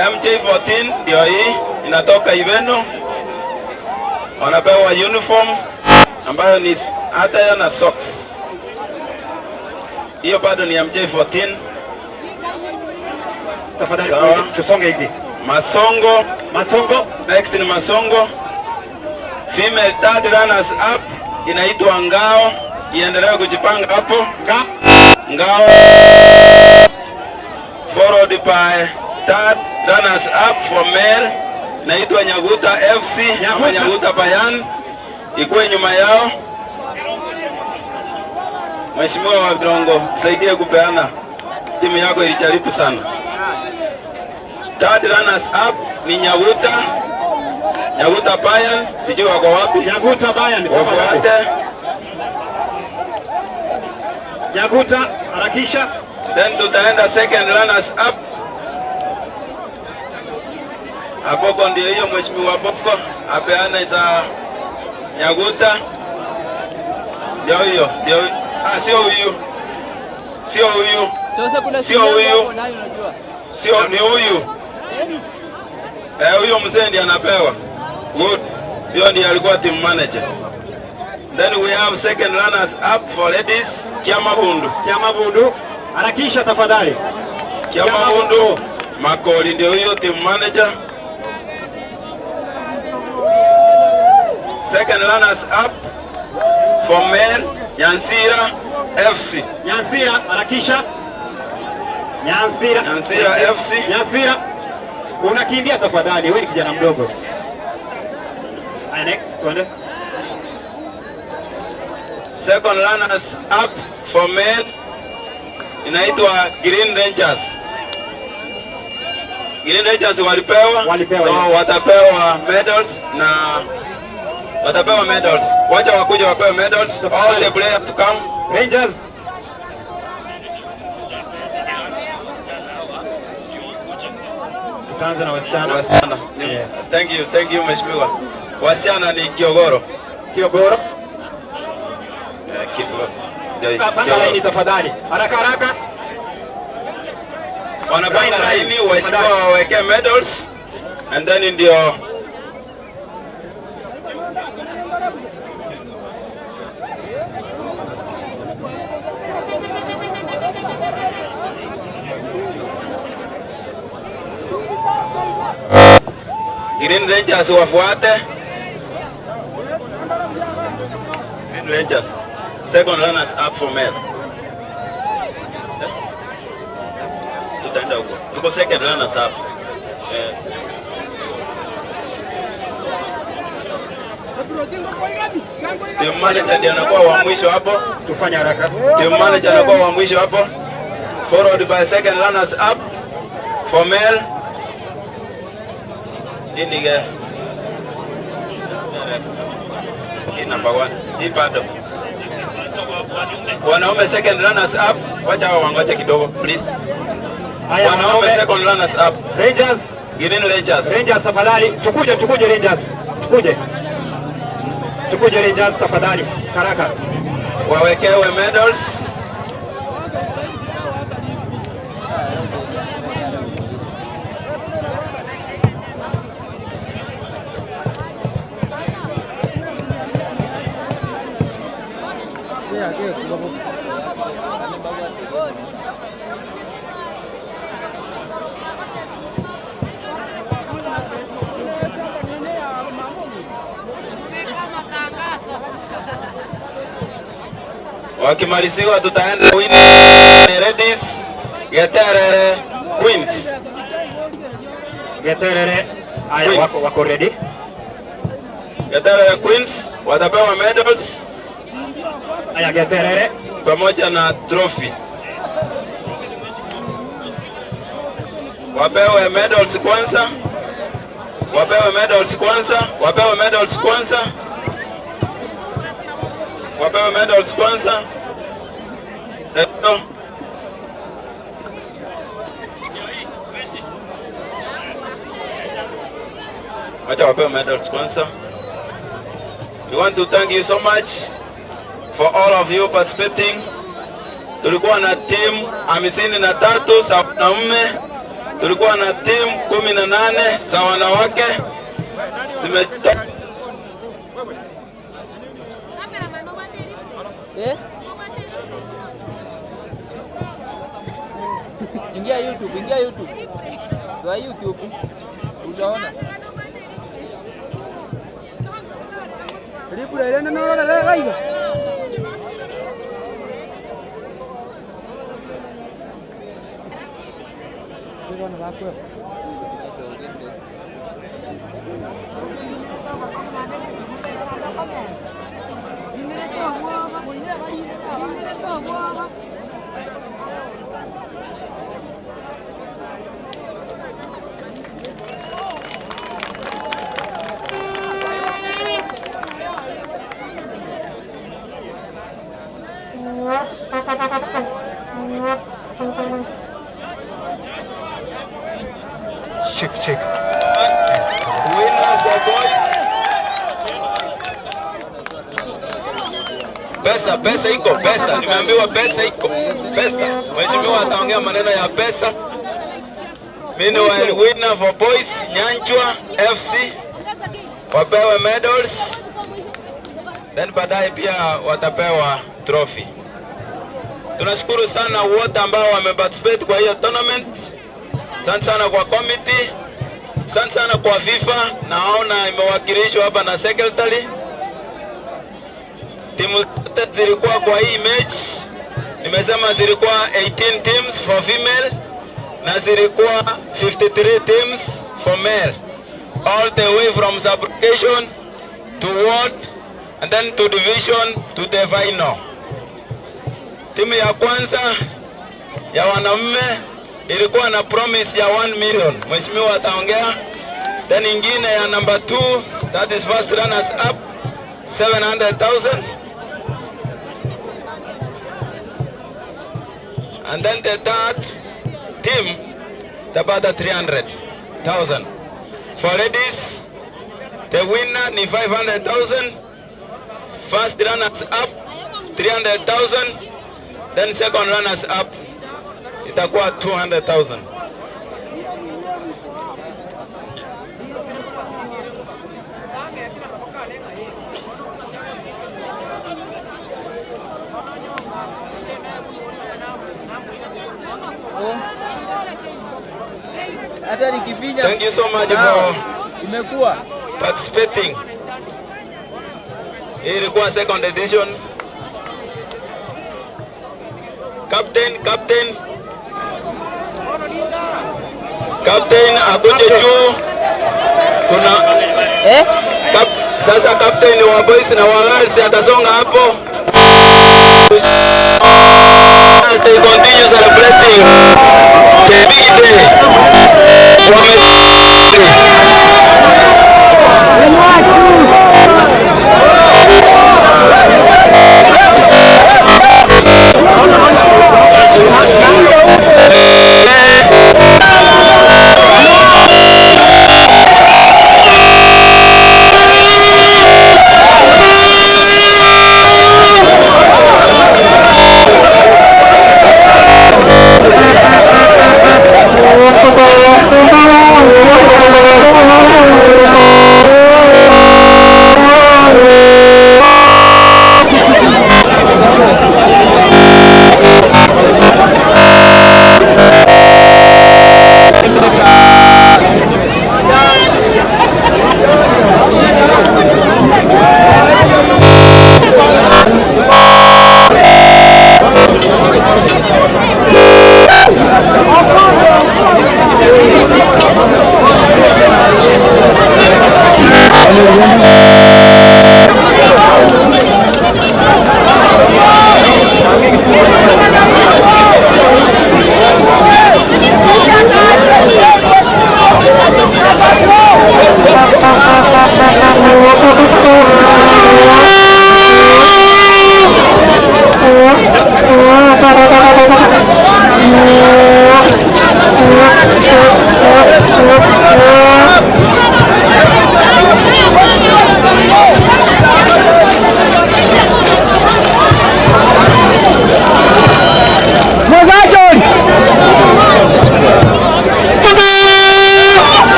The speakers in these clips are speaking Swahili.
MJ14 ndio hii inatoka Iveno, wanapewa uniform ambayo ni hata yana socks. Hiyo bado ni MJ14. Tafadhali tusonge hivi. Masongo. Next ni Masongo. Female third runners up inaitwa Ngao. Iendelee kujipanga hapo. Ngao. Followed by third runners up for male inaitwa Nyaguta FC ama Nyaguta Bayan. Ikuwe nyuma yao. Mheshimiwa wa Virongo, tusaidie kupeana. Timu yako ilijaribu sana. Third runners up ni Nyaguta Bayan, sijui wako wapi. Nyaguta Bayan wafuate. Nyaguta harakisha. Then tutaenda second runners up. Aboko ndio hiyo Mheshimiwa Boko apeana za Nyaguta. Ndio hiyo. Sio huyu. Sio ni huyu. Huyo mzee ndiye anapewa. Good. Hiyo ndiye alikuwa team manager. Then we have second runners up for ladies. Kiamabundu. Harakisha tafadhali. Kiamabundu. Makoli ndio hiyo team manager. Second runners up for male Nyansira FC. Nyansira harakisha. Nyansira FC. Nyansira. Unakimbia tafadhali, wewe ni kijana mdogo. Twende. Second runners up for male inaitwa Green Rangers. Green Rangers walipewa. So watapewa medals. Wacha wakuja wapewe medals. All the players to come. Rangers. Tutaanza na wasichana. Yeah. Thank you Mheshimiwa. Wasichana ni Kiogoro. Panga laini tafadhali. Haraka. Wanapanga laini, waheshimiwa waweke medals and then ndio Green Rangers wafuate. Green Rangers. Second runners up for male. Tutaenda huko. Tuko second runners up. Team manager ndiye anakuwa wa mwisho hapo. Tufanye haraka. Team manager anakuwa wa mwisho hapo. Followed by second runners up for male. Indige. Number 1. Hii bado. Wanaume second runners up. Wacha wangoje kidogo please. Wanaume second runners up. Rangers. Green Rangers. Rangers tafadhali. Tukuje Rangers. Tukuje Rangers tafadhali. Haraka. Wawekewe medals. Wakimaliziwa tutaenda ladies Geterere Queens. Geterere wako ready. Geterere Queens watapewa medals. Geterere pamoja na trophy. Wapewe medals kwanza. Wapewe medals kwanza. Wacha wapewe medals kwanza. We want to thank you so much for all of you participating. Tulikuwa na team 53 za wanaume tulikuwa na timu 18 za wanawake zimetoka. Ingia YouTube. So YouTube utaona. Ripura ile neno la gaiga. Ndio na wako. Check. Winner for boys. Pesa iko. Nimeambiwa pesa iko. Mheshimiwa ataongea maneno ya pesa. Meanwhile, winner for boys Nyanchwa FC wapewe medals. Then baadaye pia watapewa trophy. Tunashukuru sana wote ambao wameparticipate kwa hiyo tournament. Asante sana kwa committee. Asante sana kwa FIFA. Naona imewakilishwa hapa na secretary. Timu zote zilikuwa kwa hii match. Nimesema zilikuwa 18 teams for female na zilikuwa 53 teams for male. All the way from sub-division to ward and then to division to the final. Timu ya kwanza ya wanaume ilikuwa na promise ya 1 million. Mheshimiwa ataongea. Then ingine ya number 2, that is first runners up, 700,000. And then the third team tapata 300,000. For ladies, the winner ni 500,000. First runners up 300,000. Then second runners up itakuwa 200,000. Thank you so much for participating. Hii ilikuwa second edition. Captain akuje juu. Kuna sasa captain wa boys na wa girls atasonga hapo. As they continue celebrating the big day.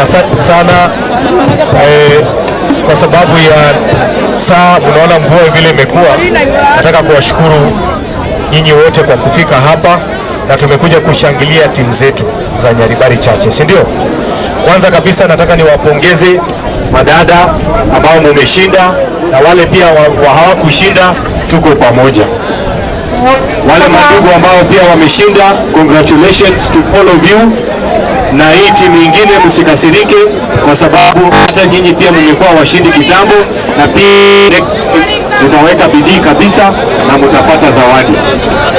asante sana kwa sababu ya saa, unaona mvua vile imekuwa. Nataka kuwashukuru nyinyi wote kwa kufika hapa, na tumekuja kushangilia timu zetu za Nyaribari Chache, si ndio? Kwanza kabisa nataka niwapongeze madada ambao mumeshinda, na wale pia hawakushinda, tuko pamoja. Wale madugu ambao pia wameshinda, congratulations to all of you. Na hii timu nyingine msikasirike, kwa sababu hata nyinyi pia mmekuwa washindi kitambo, na pia mtaweka bidii kabisa na mtapata zawadi.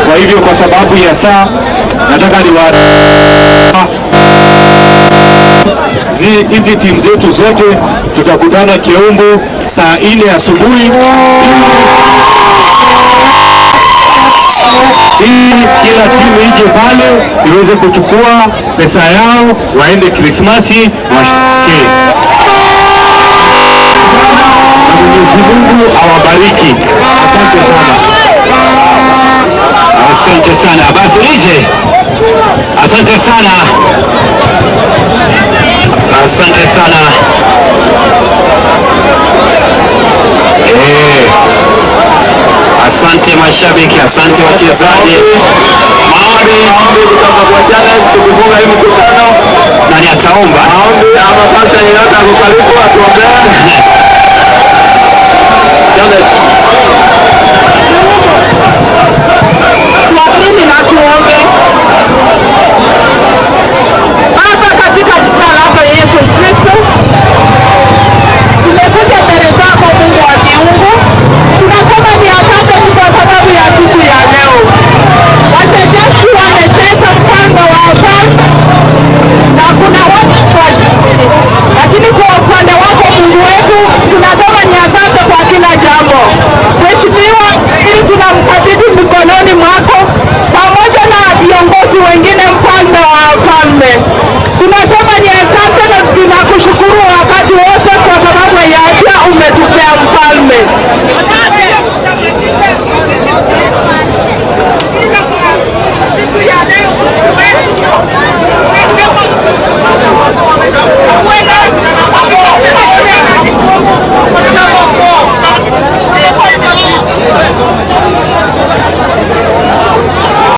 Kwa hivyo kwa sababu ya saa, nataka hizi timu zetu zote tutakutana Kiumbu saa 4 asubuhi. Kila timu ije pale iweze kuchukua pesa yao, waende Krismasi washike. Mwenyezi Mungu awabariki. Asante sana. Asante sana. Basi nije. Asante sana. Asante sana. Asante mashabiki, asante wachezaji. Maombi tutakapoachana tukifunga hii mkutano, nani ataomba? Maombi ama pasta yeyote akukaribu atuombee.